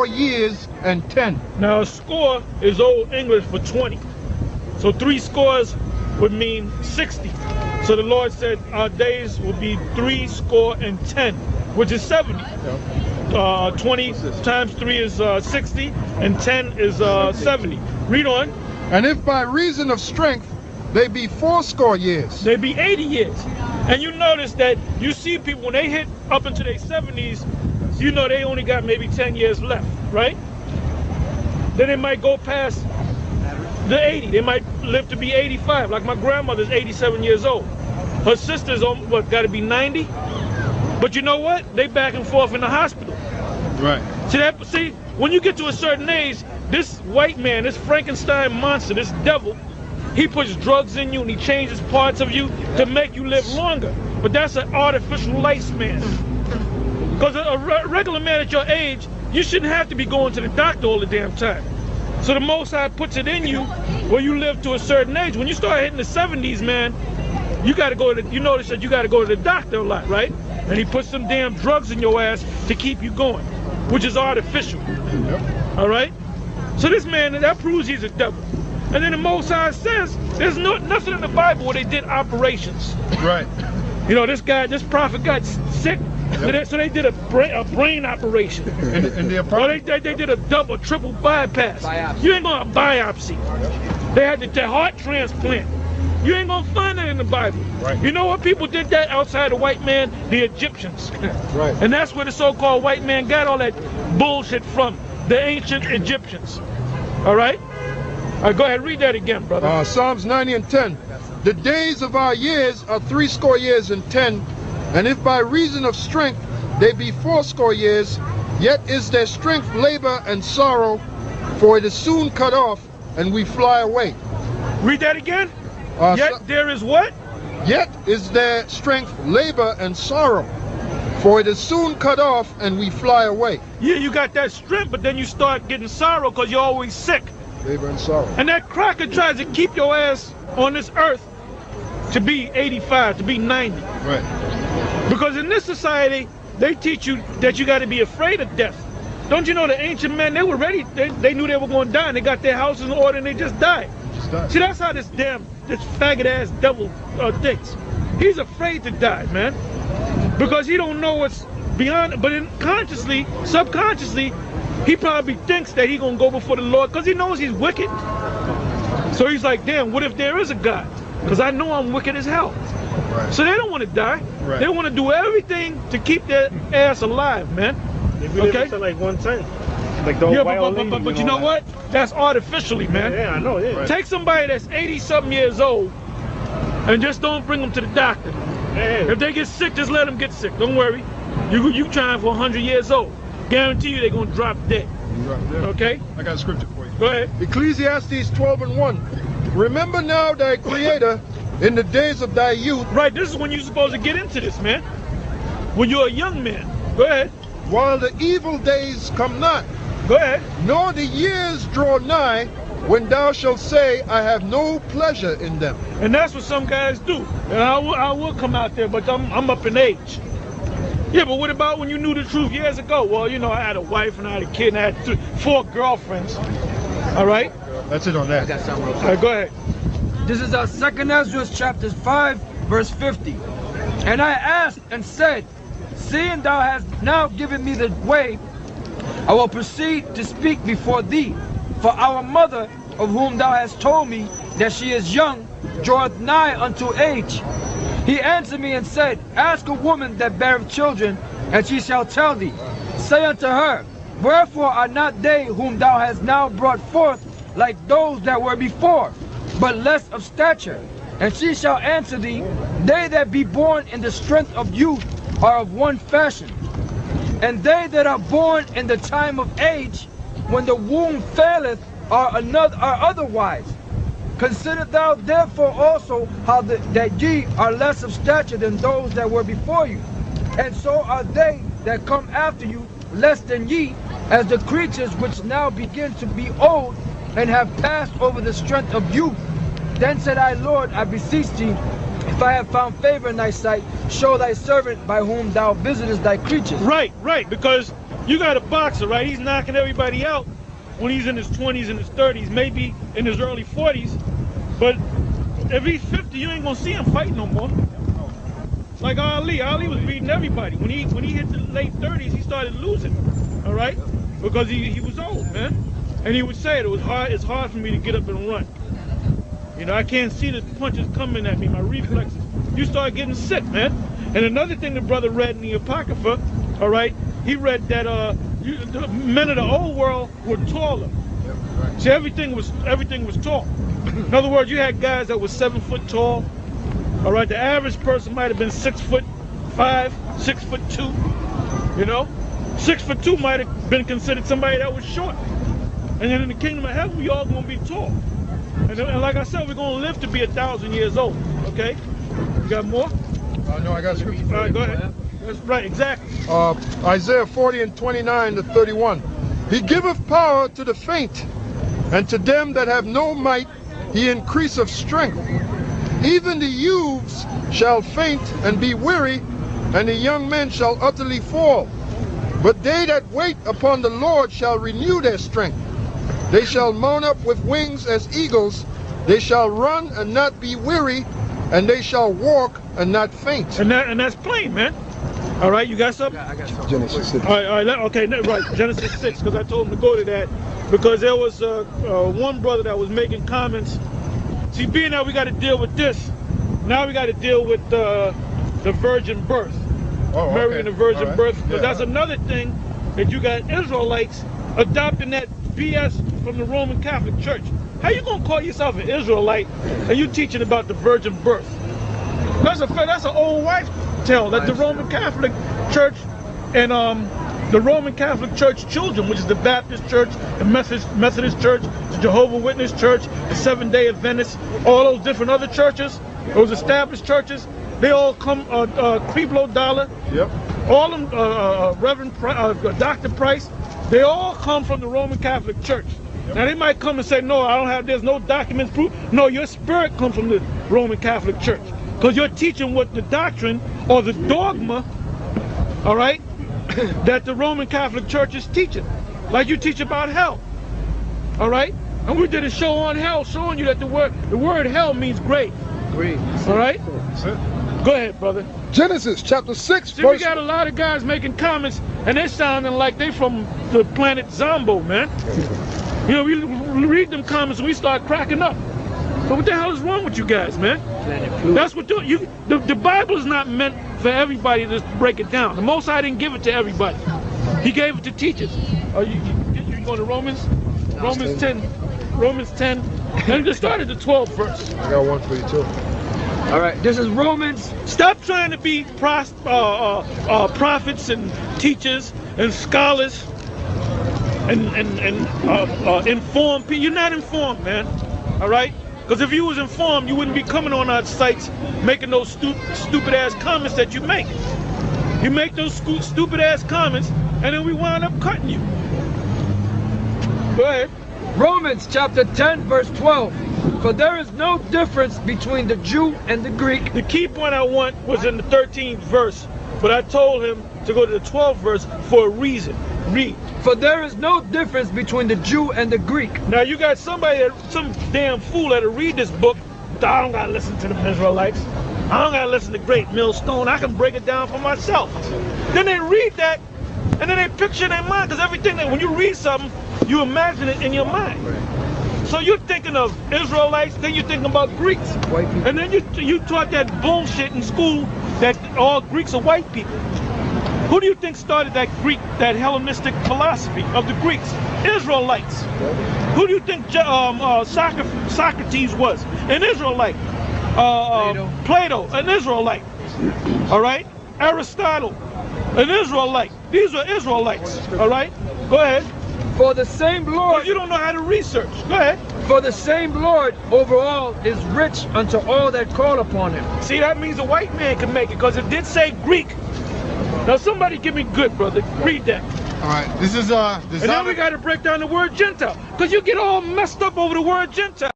years and 10. Now a score is Old English for 20. So 3 scores would mean 60. So the Lord said our days will be 3 score and 10, which is 70. 20 times 3 is 60 and 10 is 70. Read on. And if by reason of strength they be 80 years. They be 80 years. And you notice that you see people when they hit up into their 70s, you know they only got maybe 10 years left, right? Then they might go past the 80. They might live to be 85. Like my grandmother's 87 years old. Her sister's what, got to be 90? But you know what? They back and forth in the hospital. Right. See, when you get to a certain age, this white man, this Frankenstein monster, this devil, he puts drugs in you and he changes parts of you to make you live longer. But that's an artificial lifespan. Because a regular man at your age, you shouldn't have to be going to the doctor all the damn time. So the Most High puts it in you where you live to a certain age. When you start hitting the 70s, man, you got to go to, you notice that you got to go to the doctor a lot, right? And he puts some damn drugs in your ass to keep you going, which is artificial. Yep. All right? So this man, that proves he's a devil. And then the Most High says there's nothing in the Bible where they did operations. Right. You know, this prophet got sick. Yep. So they did a brain operation. And they did a triple bypass. Biopsy. You ain't gonna biopsy. They had the heart transplant. You ain't gonna find that in the Bible. Right. You know what people did that outside the white man? The Egyptians. Right. And that's where the so-called white man got all that bullshit from. The ancient Egyptians. All right? All right, go ahead, read that again, brother. Psalms 90 and 10. The days of our years are 80 years and 10. And if by reason of strength they be 80 years, yet is their strength labor and sorrow, for it is soon cut off, and we fly away. Read that again. Yet there is what? Yet is their strength labor and sorrow, for it is soon cut off, and we fly away. Yeah, you got that strength, but then you start getting sorrow because you're always sick. Labor and sorrow. And that cracker tries to keep your ass on this earth to be 85, to be 90. Right. Because in this society, they teach you that you got to be afraid of death. Don't you know the ancient men, they were ready, they knew they were going to die, and they got their houses in order and they just died. See, that's how this faggot ass devil thinks. He's afraid to die, man. Because he don't know what's beyond, but subconsciously, he probably thinks that he's going to go before the Lord because he knows he's wicked. So he's like, damn, what if there is a God? Because I know I'm wicked as hell. Right. So they don't want to die. Right. They want to do everything to keep their ass alive, man. If we live to like 110. Like the but you know what? That's artificially, man. Yeah, I know, yeah. Right. Take somebody that's 80-something years old and just don't bring them to the doctor. Yeah. If they get sick, just let them get sick. Don't worry. You trying for 100 years old. Guarantee you they're going to drop dead. Okay? I got a scripture for you. Go ahead. Ecclesiastes 12 and 1. Remember now thy Creator in the days of thy youth. Right, this is when you're supposed to get into this, man. When you're a young man. Go ahead. While the evil days come not. Go ahead. Nor the years draw nigh, when thou shalt say, I have no pleasure in them. And that's what some guys do. And I will come out there, but I'm up in age. Yeah, but what about when you knew the truth years ago? Well, you know, I had a wife and I had a kid and I had 4 girlfriends. All right? That's it on that. All right, go ahead. This is our 2nd Ezra chapter 5, verse 50. And I asked and said, seeing thou hast now given me the way, I will proceed to speak before thee. For our mother, of whom thou hast told me that she is young, draweth nigh unto age. He answered me and said, ask a woman that beareth children, and she shall tell thee. Say unto her, wherefore are not they whom thou hast now brought forth like those that were before, but less of stature? And she shall answer thee, they that be born in the strength of youth are of one fashion, and they that are born in the time of age, when the womb faileth, are otherwise. Consider thou therefore also how that ye are less of stature than those that were before you, and so are they that come after you less than ye, as the creatures which now begin to be old, and have passed over the strength of youth. Then said I, Lord, I beseech thee, if I have found favor in thy sight, show thy servant by whom thou visitest thy creatures. Right, because You got a boxer, right? He's knocking everybody out when he's in his 20s and his 30s, maybe in his early 40s. But if he's 50, you ain't gonna see him fight no more. Like Ali was beating everybody. When he hit the late 30s, he started losing. All right, because he was old, man. And he would say it was hard. It's hard for me to get up and run. You know, I can't see the punches coming at me. My reflexes. You start getting sick, man. And another thing the brother read in the Apocrypha, all right, he read that the men of the old world were taller. See, everything was tall. In other words, you had guys that were 7 foot tall. All right, the average person might have been 6'5", 6'2". You know, 6'2" might have been considered somebody that was short. And then in the kingdom of heaven, we all gonna be tall. And like I said, we're gonna live to be 1,000 years old. Okay, you got more? No, I got scripture. All right, go ahead. That's right, exactly. Isaiah 40:29-31. He giveth power to the faint, and to them that have no might he increaseth strength. Even the youths shall faint and be weary, and the young men shall utterly fall. But they that wait upon the Lord shall renew their strength. They shall mount up with wings as eagles. They shall run and not be weary, and they shall walk and not faint. And that's plain, man. All right, you got something? I got something. Genesis 6. All right, okay, right, Genesis 6, because I told him to go to that, because there was one brother that was making comments. See, being that we got to deal with this, now we got to deal with the virgin birth. Oh, Mary okay. and the virgin All right. birth, because Yeah. that's another thing that you got Israelites adopting that BS from the Roman Catholic Church. How you gonna call yourself an Israelite and you teaching about the virgin birth? That's an old wife tale that the Roman Catholic Church and the Roman Catholic Church children, which is the Baptist Church, the Methodist Church, the Jehovah's Witness Church, the Seventh-day Adventists, all those different other churches, those established churches, they all come, Creeblo Dollar, Yep. all them, Reverend Dr. Price, they all come from the Roman Catholic Church. Now they might come and say, no, there's no documents proof. No, your spirit comes from the Roman Catholic Church. Because you're teaching what the doctrine or the dogma, all right, that the Roman Catholic Church is teaching. Like you teach about hell, all right? And we did a show on hell showing you that the word hell means grave. Great. All right? Go ahead, brother. Genesis chapter 6. See, we got a lot of guys making comments, and they're sounding like they from the planet Zombo, man. You know, we read them comments and we start cracking up. So what the hell is wrong with you guys, man? That's what the Bible is not meant for everybody to break it down. The Most High didn't give it to everybody. He gave it to teachers. Are you going to Romans? Romans 10. Romans 10. And just start at the 12th verse. I got one for you too. All right, this is Romans. Stop trying to be prophets and teachers and scholars and informed people. You're not informed, man. All right? Because if you was informed, you wouldn't be coming on our sites making those stupid ass comments that you make. You make those stupid ass comments, and then we wind up cutting you. Go ahead. Romans chapter 10 verse 12. For there is no difference between the Jew and the Greek. The key point I want was in the 13th verse, but I told him to go to the 12th verse for a reason. Read. For there is no difference between the Jew and the Greek. Now you got somebody, some damn fool that'll read this book. I don't gotta listen to the Israelites. I don't gotta listen to Great Millstone. I can break it down for myself. Then they read that, and then they picture in their mind, because everything that when you read something, you imagine it in your mind. So you're thinking of Israelites, then you're thinking about Greeks. White people. And then you taught that bullshit in school that all Greeks are white people. Who do you think started that Hellenistic philosophy of the Greeks? Israelites. Who do you think Socrates was? An Israelite. Plato, an Israelite. All right? Aristotle, an Israelite. These are Israelites. All right? Go ahead. For the same Lord. You don't know how to research. Go ahead. For the same Lord over all is rich unto all that call upon him. See, that means a white man can make it, because it did say Greek. Now somebody give me good, brother. Read that. All right, this is And then we got to break down the word Gentile, because you get all messed up over the word Gentile.